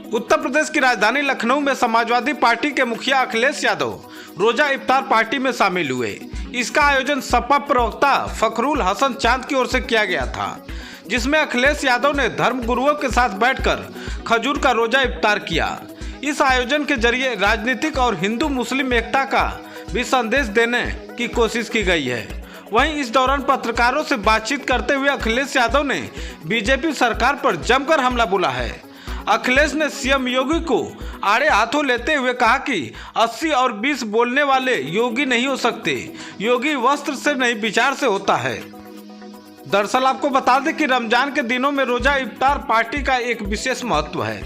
उत्तर प्रदेश की राजधानी लखनऊ में समाजवादी पार्टी के मुखिया अखिलेश यादव रोजा इफ्तार पार्टी में शामिल हुए। इसका आयोजन सपा प्रवक्ता फखरुल हसन चांद की ओर से किया गया था, जिसमें अखिलेश यादव ने धर्म गुरुओं के साथ बैठकर खजूर का रोजा इफ्तार किया। इस आयोजन के जरिए राजनीतिक और हिंदू मुस्लिम एकता का भी संदेश देने की कोशिश की गई है। वहीं इस दौरान पत्रकारों से बातचीत करते हुए अखिलेश यादव ने बीजेपी सरकार पर जमकर हमला बोला है। अखिलेश ने सीएम योगी को आड़े हाथों लेते हुए कहा कि 80 और 20 बोलने वाले योगी नहीं हो सकते, योगी वस्त्र से नहीं विचार से होता है। दरअसल आपको बता दें कि रमजान के दिनों में रोजा इफ्तार पार्टी का एक विशेष महत्व है।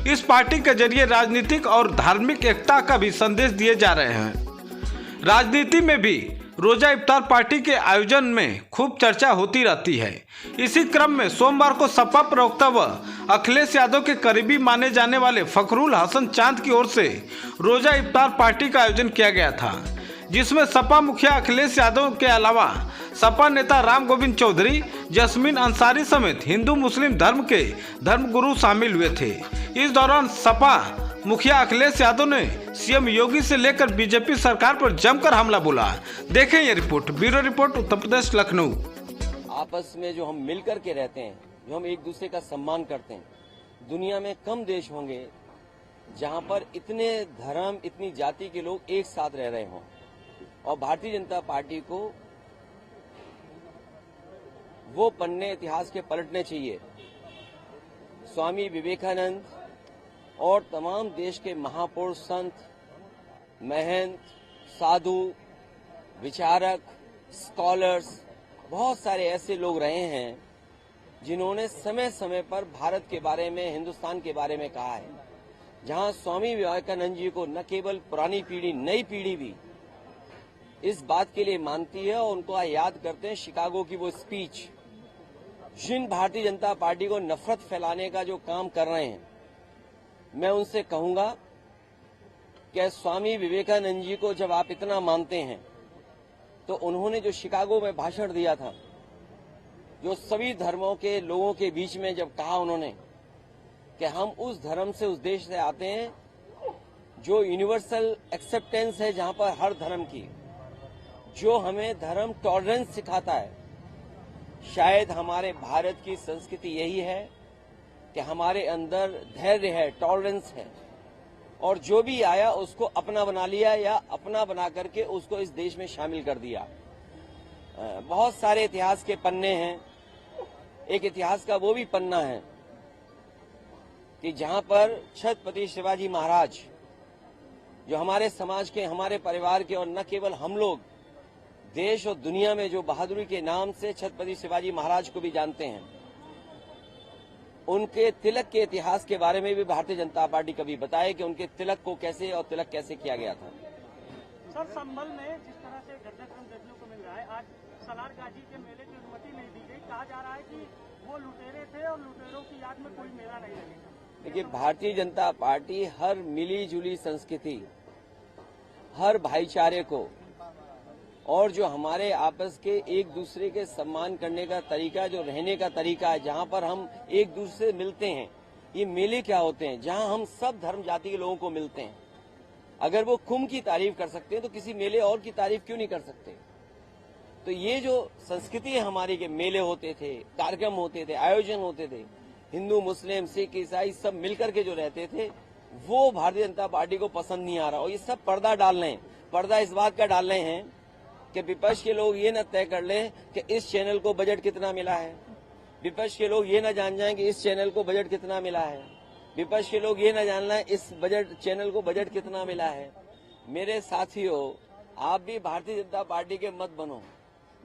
इस पार्टी के जरिए राजनीतिक और धार्मिक एकता का भी संदेश दिए जा रहे हैं। राजनीति में भी रोजा इफ्तार पार्टी के आयोजन में खूब चर्चा होती रहती है। इसी क्रम में सोमवार को सपा प्रवक्ता व अखिलेश यादव के करीबी माने जाने वाले फखरुल हसन चांद की ओर से रोजा इफ्तार पार्टी का आयोजन किया गया था, जिसमें सपा मुखिया अखिलेश यादव के अलावा सपा नेता राम गोविंद चौधरी, जस्मीन अंसारी समेत हिंदू मुस्लिम धर्म के धर्मगुरु शामिल हुए थे। इस दौरान सपा मुखिया अखिलेश यादव ने सीएम योगी से लेकर बीजेपी सरकार पर जमकर हमला बोला। देखें ये report. Bureau report, Uttar Pradesh, Lucknow. आपस में जो हम मिलकर के रहते हैं, जो हम एक दूसरे का सम्मान करते हैं, दुनिया में कम देश होंगे जहां पर इतने धर्म, इतनी जाति के लोग एक साथ रह रहे हों। और भारतीय जनता पार्टी को वो पन्ने इतिहास के पलटने चाहिए। स्वामी विवेकानंद और तमाम देश के महापुरुष, संत, महंत, साधु, विचारक, स्कॉलर्स, बहुत सारे ऐसे लोग रहे हैं जिन्होंने समय समय पर भारत के बारे में, हिंदुस्तान के बारे में कहा है। जहां स्वामी विवेकानंद जी को न केवल पुरानी पीढ़ी, नई पीढ़ी भी इस बात के लिए मानती है और उनको याद करते हैं शिकागो की वो स्पीच। जिन भारतीय जनता पार्टी को नफरत फैलाने का जो काम कर रहे हैं, मैं उनसे कहूंगा कि स्वामी विवेकानंद जी को जब आप इतना मानते हैं तो उन्होंने जो शिकागो में भाषण दिया था, जो सभी धर्मों के लोगों के बीच में जब कहा उन्होंने कि हम उस धर्म से, उस देश से आते हैं जो यूनिवर्सल एक्सेप्टेंस है, जहां पर हर धर्म की, जो हमें धर्म टॉलरेंस सिखाता है। शायद हमारे भारत की संस्कृति यही है कि हमारे अंदर धैर्य है, टॉलरेंस है, और जो भी आया उसको अपना बना लिया या अपना बना करके उसको इस देश में शामिल कर दिया। बहुत सारे इतिहास के पन्ने हैं। एक इतिहास का वो भी पन्ना है कि जहां पर छत्रपति शिवाजी महाराज, जो हमारे समाज के, हमारे परिवार के, और न केवल हम लोग, देश और दुनिया में जो बहादुरी के नाम से छत्रपति शिवाजी महाराज को भी जानते हैं, उनके तिलक के इतिहास के बारे में भी भारतीय जनता पार्टी कभी बताए कि उनके तिलक को कैसे और तिलक कैसे किया गया था। सर, संभल में जिस तरह से घटनाक्रम देखने को मिल रहा है, आज सलार गाजी के मेले की अनुमति नहीं दी गई। कहा जा रहा है कि वो लुटेरे थे और लुटेरों की याद में कोई मेला नहीं लगेगा। देखिए, भारतीय जनता पार्टी हर मिली जुली संस्कृति, हर भाईचारे को, और जो हमारे आपस के एक दूसरे के सम्मान करने का तरीका, जो रहने का तरीका है, जहां पर हम एक दूसरे से मिलते हैं, ये मेले क्या होते हैं जहां हम सब धर्म जाति के लोगों को मिलते हैं। अगर वो कुंभ की तारीफ कर सकते हैं तो किसी मेले और की तारीफ क्यों नहीं कर सकते? तो ये जो संस्कृति है हमारी के मेले होते थे, कार्यक्रम होते थे, आयोजन होते थे, हिंदू, मुस्लिम, सिख, ईसाई सब मिलकर के जो रहते थे, वो भारतीय जनता पार्टी को पसंद नहीं आ रहा। और ये सब पर्दा डाल रहे हैं। पर्दा इस बात का डाल रहे हैं कि विपक्ष के लोग ये न तय कर लें कि इस चैनल को बजट कितना मिला है, विपक्ष के लोग ये न जान जाएं कि इस चैनल को बजट कितना मिला है, विपक्ष के लोग ये न जान लें इस चैनल को बजट कितना मिला है। मेरे साथियों, आप भी भारतीय जनता पार्टी के मत बनो।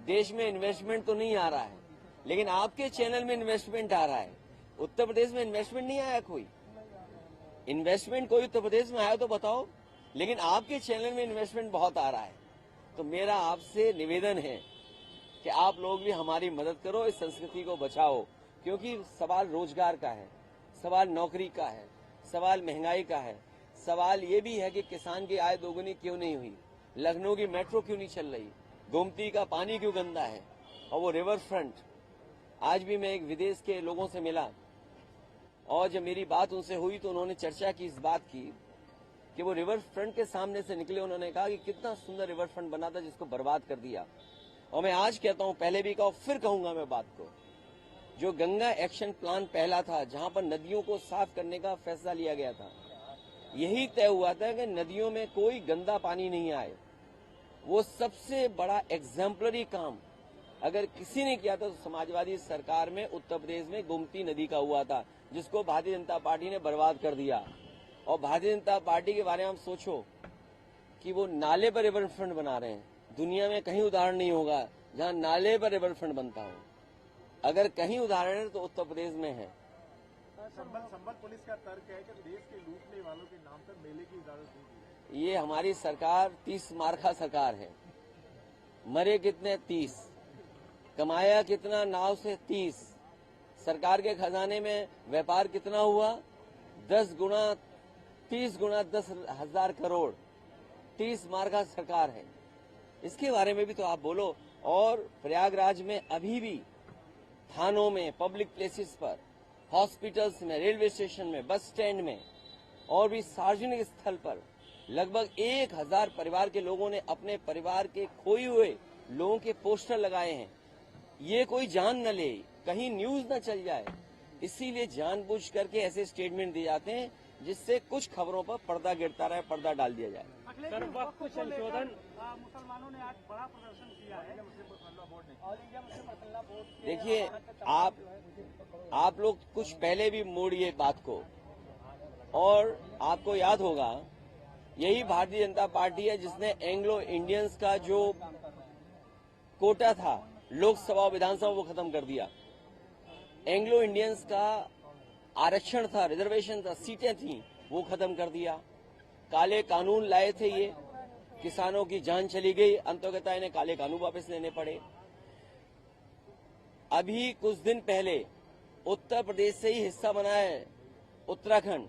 देश में इन्वेस्टमेंट तो नहीं आ रहा है, लेकिन आपके चैनल में इन्वेस्टमेंट आ रहा है। उत्तर प्रदेश में इन्वेस्टमेंट नहीं आया। कोई इन्वेस्टमेंट कोई उत्तर प्रदेश में आया तो बताओ, लेकिन आपके चैनल में इन्वेस्टमेंट बहुत आ रहा है। तो मेरा आपसे निवेदन है कि आप लोग भी हमारी मदद करो, इस संस्कृति को बचाओ, क्योंकि सवाल रोजगार का है, सवाल नौकरी का है, सवाल महंगाई का है, सवाल ये भी है कि किसान की आय दोगुनी क्यों नहीं हुई, लखनऊ की मेट्रो क्यों नहीं चल रही, गोमती का पानी क्यों गंदा है, और वो रिवर फ्रंट। आज भी मैं एक विदेश के लोगों से मिला, और जब मेरी बात उनसे हुई तो उन्होंने चर्चा की इस बात की कि वो रिवर फ्रंट के सामने से निकले। उन्होंने कहा कि कितना सुंदर रिवर फ्रंट बना था जिसको बर्बाद कर दिया। और मैं आज कहता हूं, पहले भी कहा फिर कहूंगा मैं बात को, जो गंगा एक्शन प्लान पहला था जहां पर नदियों को साफ करने का फैसला लिया गया था, यही तय हुआ था कि नदियों में कोई गंदा पानी नहीं आए। वो सबसे बड़ा एग्जाम्पलरी काम अगर किसी ने किया था तो समाजवादी सरकार में उत्तर प्रदेश में गोमती नदी का हुआ था, जिसको भारतीय जनता पार्टी ने बर्बाद कर दिया। और भारतीय जनता पार्टी के बारे में आप सोचो कि वो नाले पर रिवर फ्रंट बना रहे हैं। दुनिया में कहीं उदाहरण नहीं होगा जहां नाले पर रिवर फ्रंट बनता हो। अगर कहीं उदाहरण है तो उत्तर प्रदेश में है। संबल पुलिस का तर्क है कि देश के लूटने वालों के नाम पर मेले की इजाजत नहीं दी है। ये हमारी सरकार 30 मार्का सरकार है। मरे कितने? 30। कमाया कितना नाव से? 30। सरकार के खजाने में व्यापार कितना हुआ? 10 गुना 30 गुना 10,000 करोड़। 30 मार्का सरकार है। इसके बारे में भी तो आप बोलो। और प्रयागराज में अभी भी थानों में, पब्लिक प्लेसेस पर, हॉस्पिटल्स में, रेलवे स्टेशन में, बस स्टैंड में और भी सार्वजनिक स्थल पर लगभग 1000 परिवार के लोगों ने अपने परिवार के खोए हुए लोगों के पोस्टर लगाए हैं। ये कोई जान न ले, कहीं न्यूज न चल जाए, इसीलिए जानबूझ करके ऐसे स्टेटमेंट दिए जाते हैं जिससे कुछ खबरों पर पर्दा गिरता रहे, पर्दा डाल दिया जाए। सर, वक्फ संशोधन मुसलमानों ने आज बड़ा प्रदर्शन किया है। ऑल इंडिया मुस्लिम मसल्ला बोर्ड देखिए, आप लोग कुछ पहले भी मोड़िए बात को। और आपको याद होगा, यही भारतीय जनता पार्टी है जिसने एंग्लो इंडियंस का जो कोटा था लोकसभा और विधानसभा वो खत्म कर दिया। एंग्लो इंडियंस का आरक्षण था, रिजर्वेशन था, सीटें थी, वो खत्म कर दिया। काले कानून लाए थे, ये किसानों की जान चली गई, अंततः इन्हें काले कानून वापस लेने पड़े। अभी कुछ दिन पहले उत्तर प्रदेश से ही हिस्सा बना है उत्तराखंड।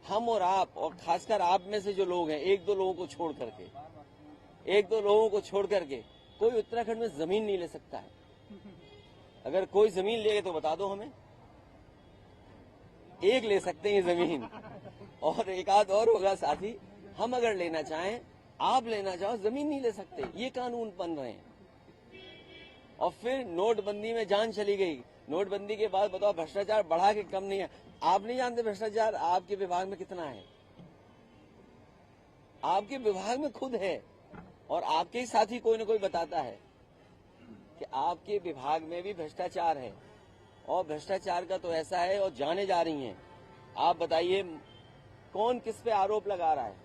हम और आप, और खासकर आप में से जो लोग हैं, एक दो लोगों को छोड़ करके कोई उत्तराखंड में जमीन नहीं ले सकता है। अगर कोई जमीन लेगा तो बता दो हमें। एक ले सकते हैं जमीन, और एक आध और होगा साथी। हम अगर लेना चाहें, आप लेना चाहो, जमीन नहीं ले सकते। ये कानून बन रहे हैं। और फिर नोटबंदी में जान चली गई। नोटबंदी के बाद बताओ भ्रष्टाचार बढ़ा के कम नहीं है। आप नहीं जानते भ्रष्टाचार आपके विभाग में कितना है। आपके विभाग में खुद है, और आपके ही साथी कोई न कोई बताता है कि आपके विभाग में भी भ्रष्टाचार है। और भ्रष्टाचार का तो ऐसा है, और जाने जा रही हैं। आप बताइए कौन किस पे आरोप लगा रहा है?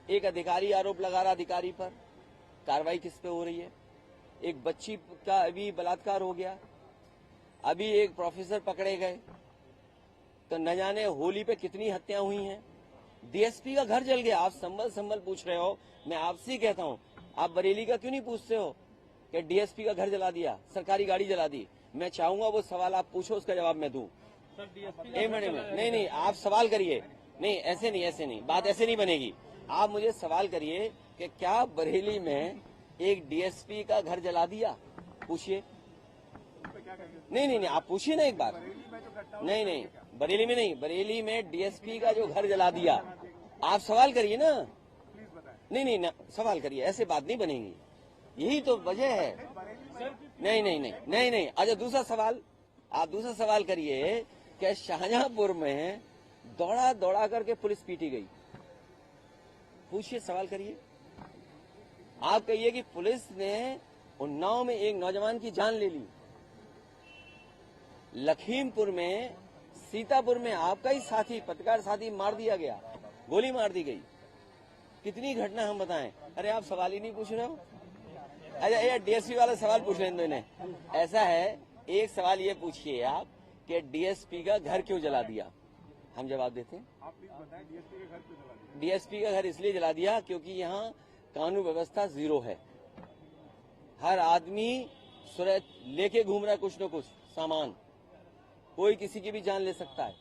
एक अधिकारी आरोप लगा रहा अधिकारी पर, कार्रवाई किस पे हो रही है? एक बच्ची का अभी बलात्कार हो गया, अभी एक प्रोफेसर पकड़े गए, तो न जाने होली पे कितनी हत्याएं हुई हैं। डीएसपी का घर जल गया। आप संभल पूछ रहे हो, मैं आपसे ही कहता हूं, आप बरेली का क्यों नहीं पूछते हो कि डीएसपी का घर जला दिया, सरकारी गाड़ी जला दी? मैं चाहूंगा वो सवाल आप पूछो, उसका जवाब मैं दूं। एक मिनट में नहीं, आप सवाल करिए। नहीं, ऐसे नहीं, बात ऐसे नहीं बनेगी। आप मुझे सवाल करिए कि क्या बरेली में एक डीएसपी का घर जला दिया? पूछिए। नहीं, आप पूछिए ना एक बार। नहीं, बरेली में नहीं, बरेली में डीएसपी का जो घर जला दिया, आप सवाल करिए ना। नहीं, सवाल करिए, ऐसे बात नहीं बनेगी। यही तो वजह है। नहीं। अच्छा, दूसरा सवाल, आप दूसरा सवाल करिए कि शाहजहांपुर में दौड़ा करके पुलिस पीटी गई। पूछिए, सवाल करिए। आप कहिए कि पुलिस ने उन्नाव में एक नौजवान की जान ले ली। लखीमपुर में, सीतापुर में आपका ही साथी, पत्रकार साथी मार दिया गया, गोली मार दी गई। कितनी घटना हम बताएं? अरे आप सवाल ही नहीं पूछ रहे हो। अच्छा, ये डीएसपी वाला सवाल पूछ रहे हैं इन्हें। ऐसा है, एक सवाल ये पूछिए आप कि डीएसपी का घर क्यों जला दिया? हम जवाब देते हैं। आप प्लीज बताएं, डीएसपी का घर क्यों जला दिया? डीएसपी का घर इसलिए जला दिया क्योंकि यहाँ कानून व्यवस्था जीरो है। हर आदमी लेके घूम रहा है कुछ न कुछ सामान, कोई किसी की भी जान ले सकता है।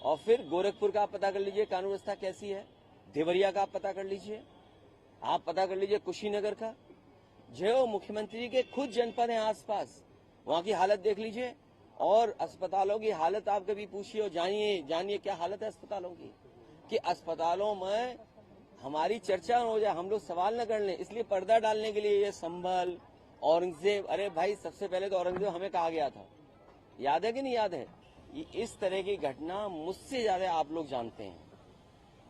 और फिर गोरखपुर का आप पता कर लीजिए कानून व्यवस्था कैसी है, देवरिया का आप पता कर लीजिए, आप पता कर लीजिए कुशीनगर का, जो मुख्यमंत्री के खुद जनपद है आसपास, वहां की हालत देख लीजिए। और अस्पतालों की हालत आप कभी पूछिए और जानिए क्या हालत है अस्पतालों की, कि अस्पतालों में हमारी चर्चा हो जाए, हम लोग सवाल न कर लें, इसलिए पर्दा डालने के लिए ये संभल, औरंगजेब, अरे भाई सबसे पहले तो औरंगजेब हमें कहा गया था, याद है कि नहीं याद है? इस तरह की घटना मुझसे ज्यादा आप लोग जानते हैं,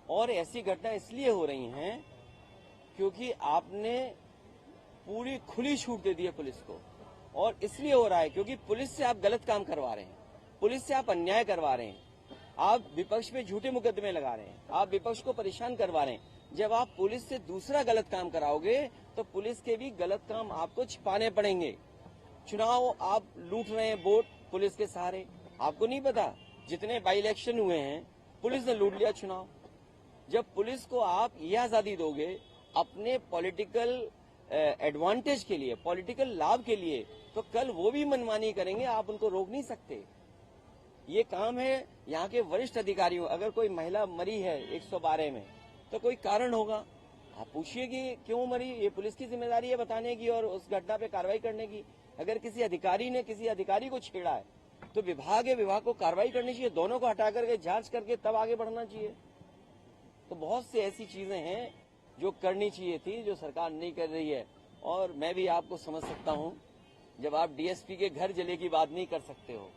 और ऐसी घटना इसलिए हो रही हैं क्योंकि आपने पूरी खुली छूट दे दी है पुलिस को, और इसलिए हो रहा है क्योंकि पुलिस से आप गलत काम करवा रहे हैं, पुलिस से आप अन्याय करवा रहे हैं, आप विपक्ष पे झूठे मुकदमे लगा रहे हैं, आप विपक्ष को परेशान करवा रहे हैं। जब आप पुलिस से दूसरा गलत काम कराओगे तो पुलिस के भी गलत काम आपको छिपाने पड़ेंगे। चुनाव आप लूट रहे हैं वोट पुलिस के सहारे, आपको नहीं पता जितने बाई इलेक्शन हुए हैं पुलिस ने लूट लिया चुनाव। जब पुलिस को आप यह आजादी दोगे अपने पॉलिटिकल एडवांटेज के लिए, पॉलिटिकल लाभ के लिए, तो कल वो भी मनमानी करेंगे, आप उनको रोक नहीं सकते। ये काम है यहाँ के वरिष्ठ अधिकारियों। अगर कोई महिला मरी है 112 में तो कोई कारण होगा, आप पूछिए कि क्यों मरी, ये पुलिस की जिम्मेदारी है बताने की और उस घटना पे कार्रवाई करने की। अगर किसी अधिकारी ने किसी अधिकारी को छेड़ा है तो विभाग को कार्रवाई करनी चाहिए, दोनों को हटा करके जांच करके तब आगे बढ़ना चाहिए। तो बहुत सी ऐसी चीजें हैं जो करनी चाहिए थी, जो सरकार नहीं कर रही है। और मैं भी आपको समझ सकता हूं, जब आप डीएसपी के घर जले की बात नहीं कर सकते हो,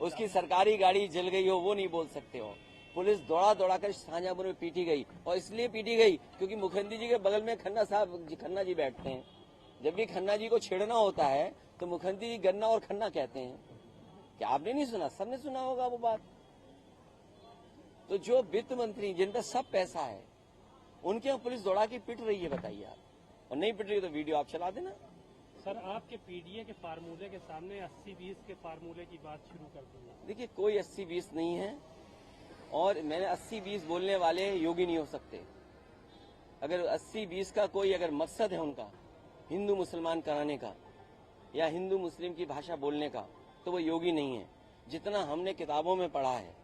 उसकी सरकारी गाड़ी जल गई हो वो नहीं बोल सकते हो, पुलिस दौड़ा कर शाहजहांपुर में पीटी गई, और इसलिए पीटी गई क्योंकि मुखर्जी जी के बगल में खन्ना जी बैठते हैं। जब भी खन्ना जी को छेड़ना होता है तो मुखर्जी जी गन्ना और खन्ना कहते हैं। क्या आपने नहीं सुना? सबने सुना होगा वो बात। तो जो वित्त मंत्री जिन पर सब पैसा है उनके यहाँ पुलिस दौड़ा के पिट रही है, बताइए आप। और नहीं पिट रही तो वीडियो आप चला देना। सर, आपके पीडीए के फार्मूले के सामने 80-20 के फार्मूले की बात शुरू कर दी है। देखिए, कोई 80-20 नहीं है, और मैंने 80-20 बोलने वाले योगी नहीं हो सकते। अगर 80-20 का कोई अगर मकसद है उनका हिंदू मुसलमान कराने का या हिंदू मुस्लिम की भाषा बोलने का, तो वो योगी नहीं है। जितना हमने किताबों में पढ़ा है,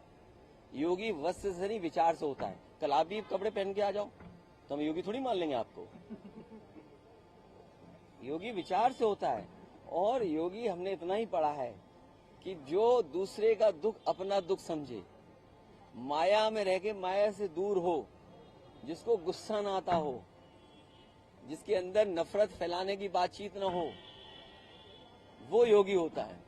योगी वस्त्र से नहीं विचार से होता है। कल आप भी कपड़े पहन के आ जाओ तो हम योगी थोड़ी मान लेंगे आपको। योगी विचार से होता है, और योगी हमने इतना ही पढ़ा है कि जो दूसरे का दुख अपना दुख समझे, माया में रह के माया से दूर हो, जिसको गुस्सा ना आता हो, जिसके अंदर नफरत फैलाने की बातचीत ना हो, वो योगी होता है।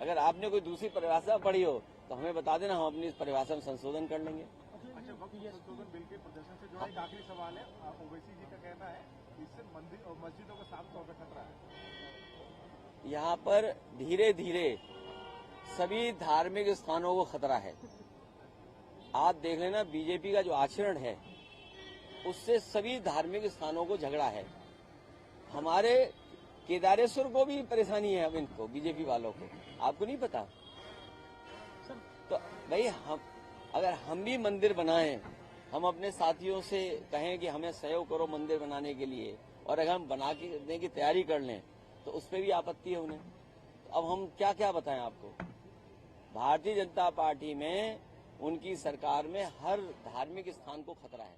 अगर आपने कोई दूसरी परिभाषा पढ़ी हो तो हमें बता देना, हम अपनी इस परिभाषा में संशोधन कर लेंगे। अच्छा, वक्त संशोधन बिल के प्रदर्शन से जुड़ा एक आखिरी सवाल है। ओवैसी जी का कहना है इससे मंदिर और मस्जिदों को साफ तौर पर खतरा है। यहाँ पर धीरे धीरे सभी धार्मिक स्थानों को खतरा है। आप देख लेना, बीजेपी का जो आचरण है उससे सभी धार्मिक स्थानों को झगड़ा है। हमारे केदारेश्वर को भी परेशानी है, अब इनको बीजेपी वालों को, आपको नहीं पता? तो भाई अगर हम भी मंदिर बनाएं, हम अपने साथियों से कहें कि हमें सहयोग करो मंदिर बनाने के लिए, और अगर हम बना के देने की तैयारी कर लें तो उस पर भी आपत्ति है उन्हें। तो अब हम क्या क्या बताएं आपको? भारतीय जनता पार्टी में, उनकी सरकार में हर धार्मिक स्थान को खतरा है।